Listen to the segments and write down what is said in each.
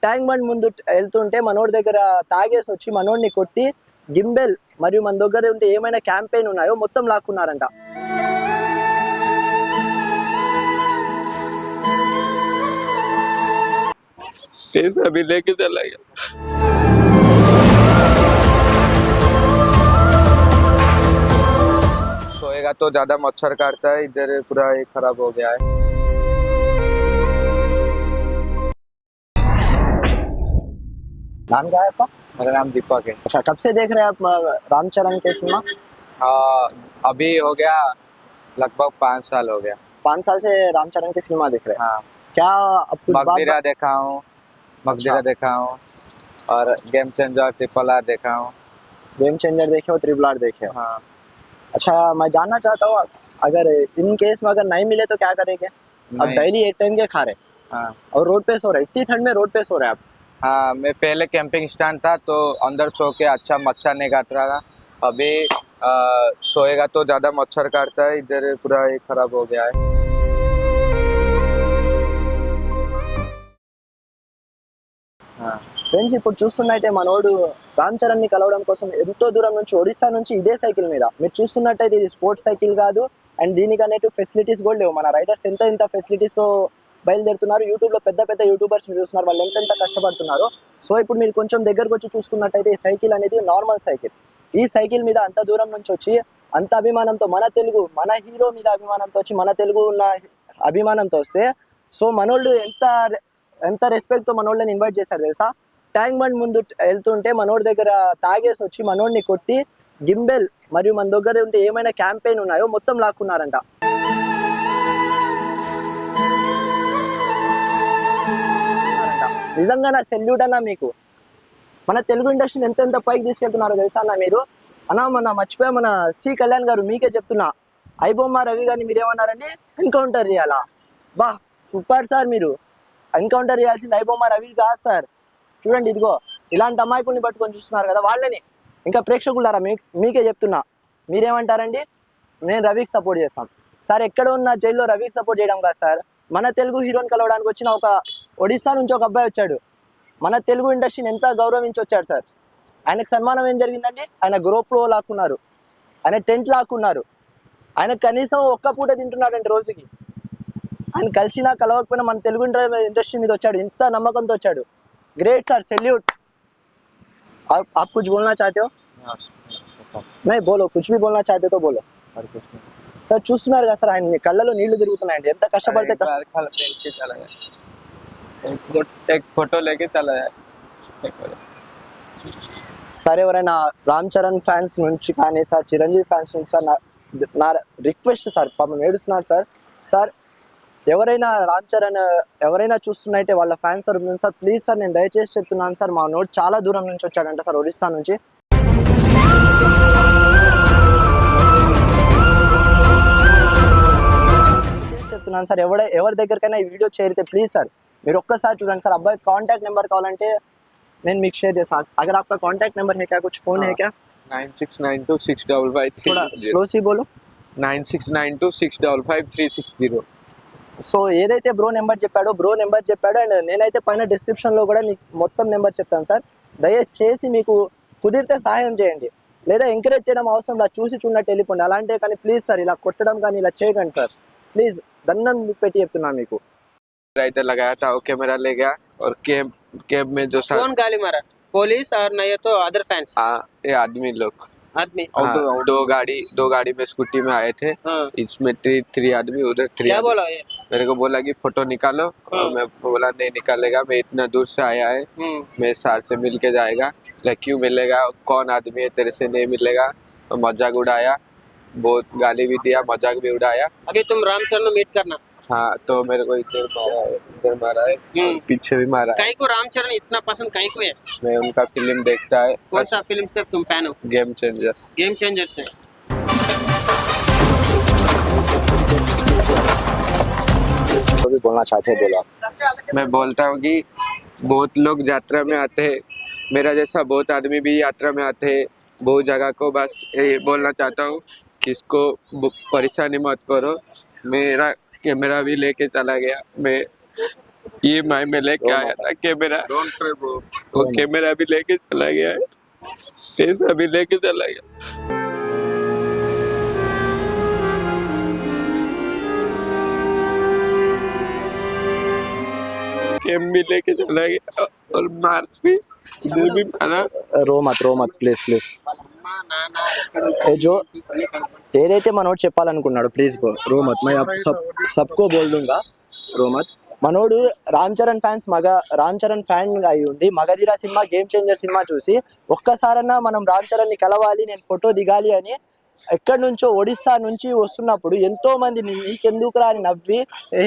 Tank bund ముందు వెళ్తుంటే మనోడి దగ్గర తాగేసి వచ్చి మనోడిని కొట్టి గింబెల్ మరియు మన దగ్గర ఉంటే ఏమైనా క్యాంపెయిన్ ఉన్నాయో మొత్తం లాక్కున్నారంట. अभी लेके चला गया। सोएगा तो ज्यादा मच्छर काटता है, इधर पूरा ये खराब हो गया है। नाम क्या है आपका? मेरा नाम दीपक है। अच्छा, कब से देख रहे हैं आप रामचरण के सिनेमा? अभी हो गया लगभग 5 साल हो गया। 5 साल से रामचरण के सिनेमा देख रहे हैं। हाँ, क्या अब कुछ मगधीरा देखा हूँ, मगधीरा देखा हूँ, और गेम चेंजर, ट्रिपल आर देखा हूँ। गेम चेंजर देखे हो, ट्रिपल आर देखे हो? हाँ। अच्छा, मैं जानना चाहता हूँ अगर इन केस में अगर नहीं मिले तो क्या करेंगे? अब डेली 1 टाइम के खा रहे। हाँ। और रोड पे सो रहे, इतनी ठंड में रोड पे सो रहे आप? हाँ, मैं पहले कैंपिंग स्टैंड था तो अंदर सो के अच्छा मच्छर नहीं काट रहा था। अभी सोएगा तो ज्यादा मच्छर काटता है, इधर पूरा ये खराब हो गया है। ఫ్రెండ్స్, ఇప్పుడు చూస్తున్నట్టే మనోడు రామ్ చరణ్ ని కలవడం కోసం ఎంతో దూరం నుంచి ఒడిశా నుంచి ఇదే సైకిల్ మీద మీరు చూస్తున్నట్టయితే ఇది స్పోర్ట్స్ సైకిల్ కాదు. అండ్ దీనికి అనేటు ఫెసిలిటీస్ కూడా లేవు. మన రైడర్స్ ఎంత ఫెసిలిటీస్ బయలుదేరుతున్నారు. యూట్యూబ్ లో పెద్ద పెద్ద యూట్యూబర్స్ చూస్తున్నారు, వాళ్ళు ఎంత కష్టపడుతున్నారు. సో ఇప్పుడు మీరు కొంచెం దగ్గరకు వచ్చి చూసుకున్నట్టయితే ఈ సైకిల్ అనేది నార్మల్ సైకిల్. ఈ సైకిల్ మీద అంత దూరం నుంచి వచ్చి అంత అభిమానంతో మన తెలుగు మన హీరో మీద అభిమానంతో వచ్చి మన తెలుగు ఉన్న అభిమానంతో వస్తే సో మనోళ్ళు ఎంత రెస్పెక్ట్ తో మనోళ్ళని ఇన్వైట్ చేశారు తెలుసా? ట్యాంక్ బండ్ ముందు వెళ్తుంటే మనోడి దగ్గర తాగేసి వచ్చి మనోడిని కొట్టి గింబెల్ మరియు మన దగ్గర ఉంటే ఏమైనా క్యాంపెయిన్ ఉన్నాయో మొత్తం లాక్కున్నారంట. నిజంగా నా సెల్యూట్ అన్నా మీకు. మన తెలుగు ఇండస్ట్రీని ఎంత పైకి తీసుకెళ్తున్నారో తెలుసా అన్న మీరు. అన్నా మన మర్చిపోయా, మన సి కళ్యాణ్ గారు మీకే చెప్తున్నా, ఐబొమ్మ రవి గారిని మీరేమన్నారండి? ఎన్కౌంటర్ చేయాలా? బా సూపర్ సార్, మీరు ఎన్కౌంటర్ చేయాల్సింది ఐబొమ్మ రవి కాదు సార్. చూడండి, ఇదిగో ఇలాంటి అమాయకుల్ని పట్టుకొని చూస్తున్నారు కదా వాళ్ళని. ఇంకా ప్రేక్షకులారా మీకే చెప్తున్నా, మీరేమంటారండి? నేను రవికి సపోర్ట్ చేస్తాను సార్. ఎక్కడ ఉన్న జైల్లో రవికి సపోర్ట్ చేయడం కాదు సార్, మన తెలుగు హీరోని కలవడానికి వచ్చిన ఒక ఒడిశా నుంచి ఒక అబ్బాయి వచ్చాడు. మన తెలుగు ఇండస్ట్రీని ఎంత గౌరవించి వచ్చాడు సార్. ఆయనకు సన్మానం ఏం జరిగిందండి? ఆయన గ్రూప్లో లాక్కున్నారు, ఆయన టెంట్ లాక్కున్నారు, ఆయన కనీసం ఒక్క పూట తింటున్నాడండి రోజుకి. ఆయన కలిసినా కలవకపోయినా మన తెలుగు ఇండస్ట్రీ మీద వచ్చాడు, ఇంత నమ్మకంతో వచ్చాడు. Great sir, salute. आप कुछ बोलना चाहते हो? नहीं बोलो, कुछ भी बोलना चाहते तो बोलो సార్. చూస్తున్నారు కదా సార్, ఆయన కళ్ళలో నీళ్లు తిరుగుతున్నాయండి. ఎంత కష్టపడితే సార్. ఎవరైనా రామ్ చరణ్ ఫ్యాన్స్ నుంచి కానీ సార్, చిరంజీవి ఫ్యాన్స్ నుంచి సార్ నా రిక్వెస్ట్ సార్, పాపం ఏడుస్తున్నారు సార్. సార్ ఎవరైనా రామ్ చరణ్ ఎవరైనా చూస్తున్నట్టే వాళ్ళ ఫ్యాన్స్ తరపున సార్ ప్లీజ్ సార్, నేను దయచేసి చెప్తున్నాను సార్, మా నోట్ చాలా దూరం నుంచి వచ్చాడంట సార్, ఒడిస్సా నుంచి. చెప్తున్నాను సార్, ఎవరి దగ్గరకైనా ఈ వీడియో చేరితే ప్లీజ్ సార్ మీరు ఒక్కసారి చూడండి సార్. అబ్బాయి కాంటాక్ట్ నెంబర్ కావాలంటే నేను మీకు షేర్ చేస్తాను. అगर आपका कांटेक्ट नंबर है क्या, कुछ फोन है क्या? 9692655360. थोड़ा स्लो सी बोलो. 9692655360. సో ఏదైతే బ్రో నెంబర్ చెప్పాడో అండ్ నేనైతే పైన డిస్క్రిప్షన్లో కూడా నీకు మొత్తం నెంబర్ చెప్తాను సార్. దయచేసి మీకు కుదిరితే సహాయం చేయండి, లేదా ఎంకరేజ్ చేయడం అవసరం లేదు, చూసి చూడనట్టు వెళ్ళిపోండి. అలాంటే కానీ ప్లీజ్ సార్ ఇలా కొట్టడం కానీ ఇలా చేయకండి సార్, ప్లీజ్ దండం పెట్టి చెప్తున్నాను మీకు. इधर लगाया था, ओके मेरा ले गया, और कैब में जो कौन गाली मारा? पुलिस और नहीं तो अदर फैंस? ये आदमी लोग, आदमी दो गाड़ी में स्कूटी में आए थे। इसमें 3 आदमी, उधर 3 क्या बोला ये? मेरे को बोला कि फोटो निकालो, और मैं बोला नहीं निकालेगा, मैं इतना दूर से आया है, मैं सार से मिल के जाएगा, क्यों मिलेगा, कौन आदमी है तेरे से नहीं मिलेगा। तो मजाक उड़ाया, बहुत गाली भी दिया, मजाक भी उड़ाया। अभी तुम रामचरण मीट करना। हाँ, तो मेरे को इधर मारा है, पीछे भी मारा है। कहीं को रामचरण इतना पसंद कहीं को है? मैं उनका फिल्म देखता है। कौन सा फिल्म से तुम फैन हो? गेम चेंजर से। जो भी बोलना चाहते हैं बोलो। मैं बोलता हूँ कि बहुत लोग यात्रा में आते हैं, मेरा जैसा बहुत आदमी भी यात्रा में आते हैं बहुत जगह को। बस ये बोलना चाहता हूँ कि इसको परेशानी मत करो। मेरा कैमरा भी लेके चला गया, मैं EMI में लेके आया था कैमरा, वो कैमरा भी लेके चला गया है, पैसा भी लेके चला गया, कैम भी लेके चला गया और मार्क भी मुझे भी मारा। रो मत ప్లీజ్ ప్లీజ్ जो ఏదైతే మనోడు చెప్పాలనుకున్నాడు ప్లీజ్ రో మత్ మై సబ్కో బోల్ దూంగా రో మత్. మనోడు రామ్ చరణ్ ఫ్యాన్ అయి ఉండి Magadheera cinema game changer cinema చూసి ఒక్కసారన్నా మనం రామ్ చరణ్ ని కలవాలి, నేను ఫోటో దిగాలి అని ఎక్కడి నుంచో ఒడిస్సా నుంచి వస్తున్నప్పుడు ఎంతో మంది నీకెందుకురా అని నవ్వి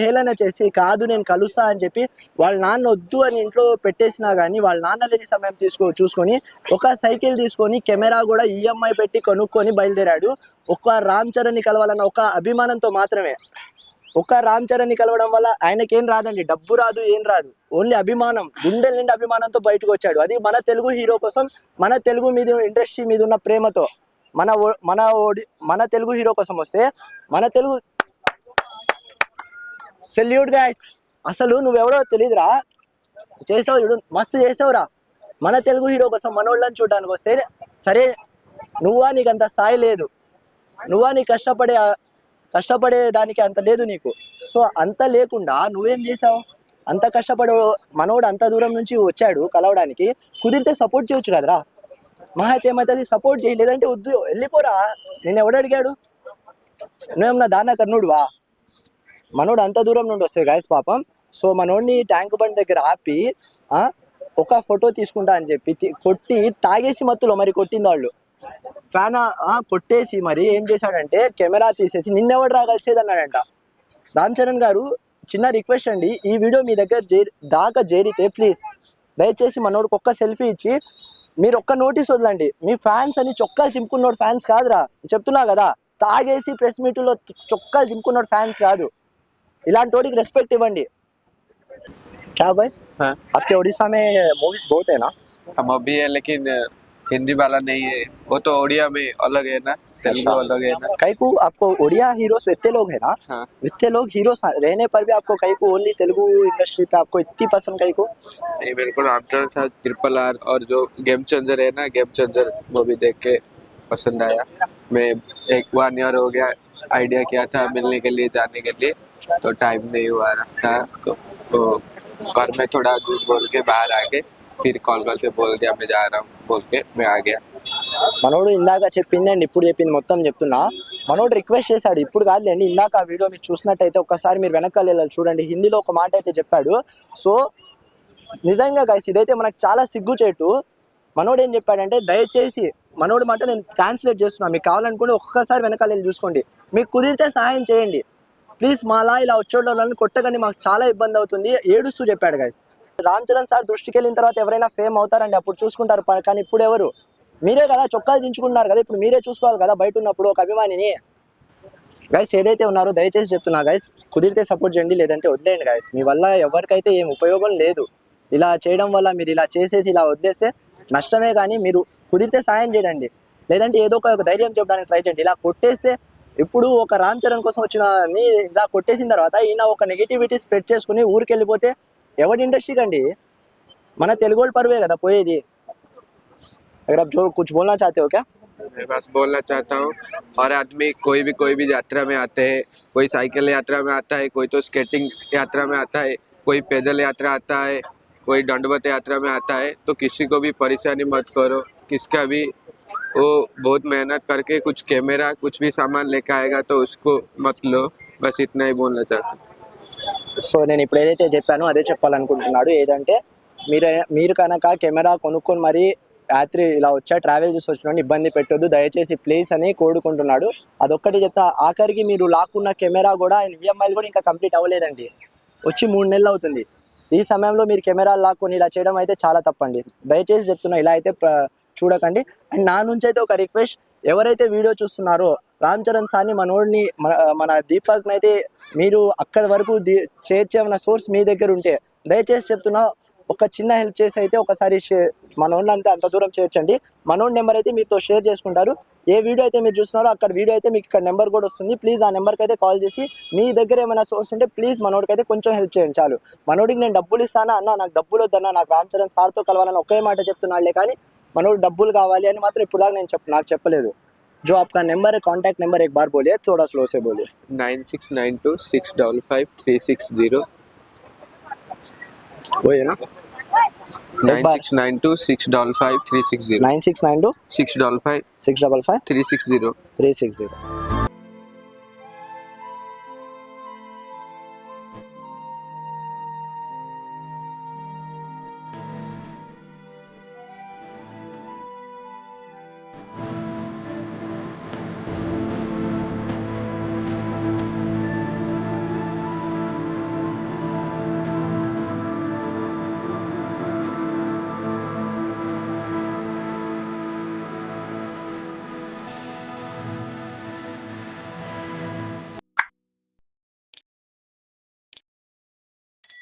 హేళన చేసి కాదు నేను కలుస్తా అని చెప్పి వాళ్ళ నాన్న వద్దు అని ఇంట్లో పెట్టేసినా కానీ వాళ్ళ నాన్న లేని సమయం చూసుకొని ఒక సైకిల్ తీసుకొని కెమెరా కూడా EMI పెట్టి కొనుక్కొని బయలుదేరాడు. ఒక రామ్ చరణ్ని కలవాలన్న ఒక అభిమానంతో మాత్రమే. ఒక రామ్ చరణ్ని కలవడం వల్ల ఆయనకేం రాదండి, డబ్బు రాదు, ఏం రాదు, ఓన్లీ అభిమానం, గుండెల నిండి అభిమానంతో బయటకు వచ్చాడు. అది మన తెలుగు హీరో కోసం, మన తెలుగు మీద ఇండస్ట్రీ మీద ఉన్న ప్రేమతో. మన తెలుగు హీరో కోసం వస్తే మన తెలుగు సెల్యూట్ గైస్. అసలు నువ్వెవడో తెలియదురా, చేసావు చూడు, మస్తు చేసావురా. మన తెలుగు హీరో కోసం మనోళ్ళని చూడడానికి వస్తే సరే నువ్వా, నీకు అంత స్థాయి లేదు, నువ్వా నీ కష్టపడే దానికి అంత లేదు నీకు. సో అంత లేకుండా నువ్వేం చేసావు, అంత కష్టపడే మనోడు అంత దూరం నుంచి వచ్చాడు కలవడానికి, కుదిరితే సపోర్ట్ చేయొచ్చు కదరా. మహా అయితే ఏమవుతుంది, సపోర్ట్ చేయి, లేదంటే వద్దు వెళ్ళిపోరా. నేను ఎవడు అడిగాడు, నువ్వేమన్నా దానా కర్ణుడువా? మనోడు అంత దూరం నుండి వస్తే గాయస్ పాపం. సో మనోడిని ట్యాంక్ బండ్ దగ్గర ఆపి ఒక ఫోటో తీసుకుంటా అని చెప్పి కొట్టి తాగేసి మత్తులో మరి కొట్టింది వాళ్ళు ఫ్యాన్ కొట్టేసి మరి ఏం చేశాడంటే కెమెరా తీసేసి నిన్నెవడు రాగలిసేది అన్నాడంట. రామ్ చరణ్ గారు చిన్న రిక్వెస్ట్ అండి, ఈ వీడియో మీ దగ్గర దాకా చేరితే ప్లీజ్ దయచేసి మనోడికి ఒక్క సెల్ఫీ ఇచ్చి మీరు ఒక్క నోటీస్ వదలండి. మీ ఫ్యాన్స్ అని చొక్కాలు చింపుకున్నోడు ఫ్యాన్స్ కాదురా, చెప్తున్నా కదా, తాగేసి ప్రెస్ మీట్లో చొక్కాలు చింపుకున్నోడు ఫ్యాన్స్ కాదు. ఇలాంటి వాడికి రెస్పెక్ట్ ఇవ్వండి. क्या भाई हाँ, आपके उड़ीसा में मूवीज बहुत है ना? हम अभी है लेकिन हिंदी वाला नहीं है, वो तो ओडिया में अलग है ना, तेलुगु अलग है ना। कई को आपको उड़िया हीरोस इतने लोग है ना, हाँ, इतने लोग हीरोस रहने पर भी आपको कई को ओनली तेलुगु इंडस्ट्री पे आपको इतनी पसंद कई को? नहीं मेरे को रामचरण साहब, RRR और जो गेम चेंजर है ना, गेम चेंजर वो भी देख के पसंद आया. मैं 1 ईयर हो गया आइडिया किया था मिलने के लिए, जाने के लिए, तो टाइम नहीं हुआ था, तो घर में थोड़ा झूठ बोल के बाहर आ गए, फिर कॉल करके बोल दिया मैं जा रहा हूँ बोल के मैं आ गया. మనోడు ఇందాక చెప్పింది అండి, ఇప్పుడు చెప్పింది మొత్తం చెప్తున్నా. మనోడు రిక్వెస్ట్ చేశాడు, ఇప్పుడు కాదులేండి, ఇందాక ఆ వీడియో మీరు చూసినట్టయితే ఒక్కసారి మీరు వెనకాల వెళ్ళాలి చూడండి, హిందీలో ఒక మాట అయితే చెప్పాడు. సో నిజంగా గైస్ ఇదైతే మనకు చాలా సిగ్గుచేటు. మనోడు ఏం చెప్పాడంటే దయచేసి మనోడు మాట నేను ట్రాన్స్లేట్ చేస్తున్నా, మీకు కావాలనుకుంటే ఒక్కసారి వెనకాల వెళ్ళి చూసుకోండి, మీకు కుదిరితే సహాయం చేయండి ప్లీజ్, మాలా ఇలా వచ్చేటోళ్ళని కొట్టకండి, మాకు చాలా ఇబ్బంది అవుతుంది, ఏడుస్తూ చెప్పాడు గైస్. రామ్ చరణ్ సార్ దృష్టికి వెళ్ళిన తర్వాత ఎవరైనా ఫేమ్ అవుతారండి, అప్పుడు చూసుకుంటారు, కానీ ఇప్పుడు ఎవరు? మీరే కదా చొక్కాలు దించుకుంటున్నారు కదా, ఇప్పుడు మీరే చూసుకోవాలి కదా బయట ఉన్నప్పుడు ఒక అభిమానిని. గైస్ ఏదైతే ఉన్నారో దయచేసి చెప్తున్నా గైస్, కుదిరితే సపోర్ట్ చేయండి, లేదంటే వదిలేయండి గైస్. మీ వల్ల ఎవరికైతే ఏం ఉపయోగం లేదు, ఇలా చేయడం వల్ల మీరు ఇలా చేసేసి ఇలా వదిలేస్తే నష్టమే, కానీ మీరు కుదిరితే సాయం చేయండి, లేదంటే ఏదో ఒక ధైర్యం చెప్పడానికి ట్రై చేయండి. ఇలా కొట్టేస్తే ఇప్పుడు ఒక రామ్ చరణ్ కోసం వచ్చిన ఇలా కొట్టేసిన తర్వాత ఈయన ఒక నెగిటివిటీ స్ప్రెడ్ చేసుకుని ఊరికి వెళ్ళిపోతే ఎవరి ఇండస్ట్రీకి అండి? మన తెలుగు వాళ్ళ పరువే కదా పోయేది. अगर आप जो कुछ बोलना चाहते हो क्या? मैं बस बोलना चाहता हूँ, और आदमी कोई भी यात्रा में आते हैं, कोई साइकिल यात्रा में आता है, कोई तो स्केटिंग यात्रा में आता है, कोई पैदल यात्रा आता है, कोई दंडवत यात्रा में आता है, तो किसी को भी परेशानी मत करो, किसका भी वो बहुत मेहनत करके कुछ कैमरा कुछ भी सामान लेके आएगा तो उसको मत लो, बस इतना ही बोलना चाहता हूँ. సో నేను ఇప్పుడు ఏదైతే చెప్పానో అదే చెప్పాలనుకుంటున్నాడు. ఏదంటే మీరు కనుక కెమెరా కొనుక్కొని మరి రాత్రి ఇలా వచ్చా ట్రావెల్ చేసి వచ్చిన ఇబ్బంది పెట్టొద్దు దయచేసి ప్లీజ్ అని కోరుకుంటున్నాడు. అదొక్కటి చెప్తా. ఆఖరికి మీరు లాక్కున్న కెమెరా కూడా EMI కూడా ఇంకా కంప్లీట్ అవ్వలేదండి, వచ్చి 3 నెలలు అవుతుంది. ఈ సమయంలో మీరు కెమెరాలు లాక్కొని ఇలా చేయడం అయితే చాలా తప్పండి. దయచేసి చెప్తున్నా, ఇలా అయితే చూడకండి. అండ్ నా నుంచి అయితే ఒక రిక్వెస్ట్, ఎవరైతే వీడియో చూస్తున్నారో రామ్ చరణ్ సార్ని మనోడిని మన దీపక్ని అయితే మీరు అక్కడి వరకు చేర్చేమన్న సోర్స్ మీ దగ్గర ఉంటే దయచేసి చెప్తున్నా, ఒక చిన్న హెల్ప్ చేసి అయితే ఒకసారి మనోడిని అంతే అంత దూరం చేయొచ్చండి. మనోడి నెంబర్ అయితే మీతో షేర్ చేసుకుంటారు. ఏ వీడియో అయితే మీరు చూస్తున్నారో అక్కడ వీడియో అయితే మీకు ఇక్కడ నెంబర్ కూడా వస్తుంది. ప్లీజ్ ఆ నెంబర్కి అయితే కాల్ చేసి మీ దగ్గర ఏమైనా సోర్స్ ఉంటే ప్లీజ్ మనోడికి అయితే కొంచెం హెల్ప్ చేయండి చాలు. మనోడికి నేను డబ్బులు ఇస్తానా అన్న, నాకు డబ్బులు వద్దన్నా, నాకు రామ్ చరణ్ సార్తో కలవాలని ఒకే మాట చెప్తున్నాడులే కానీ మనోడు డబ్బులు కావాలి అని మాత్రం ఇప్పుడు దాకా నాకు చెప్పలేదు. जो आपका नंबर है, कॉन्टैक्ट नंबर एक बार बोलिए, थोड़ा स्लो से बोलिए. 9692655360 वही है ना, 9692655360 9692 655 655 360 360.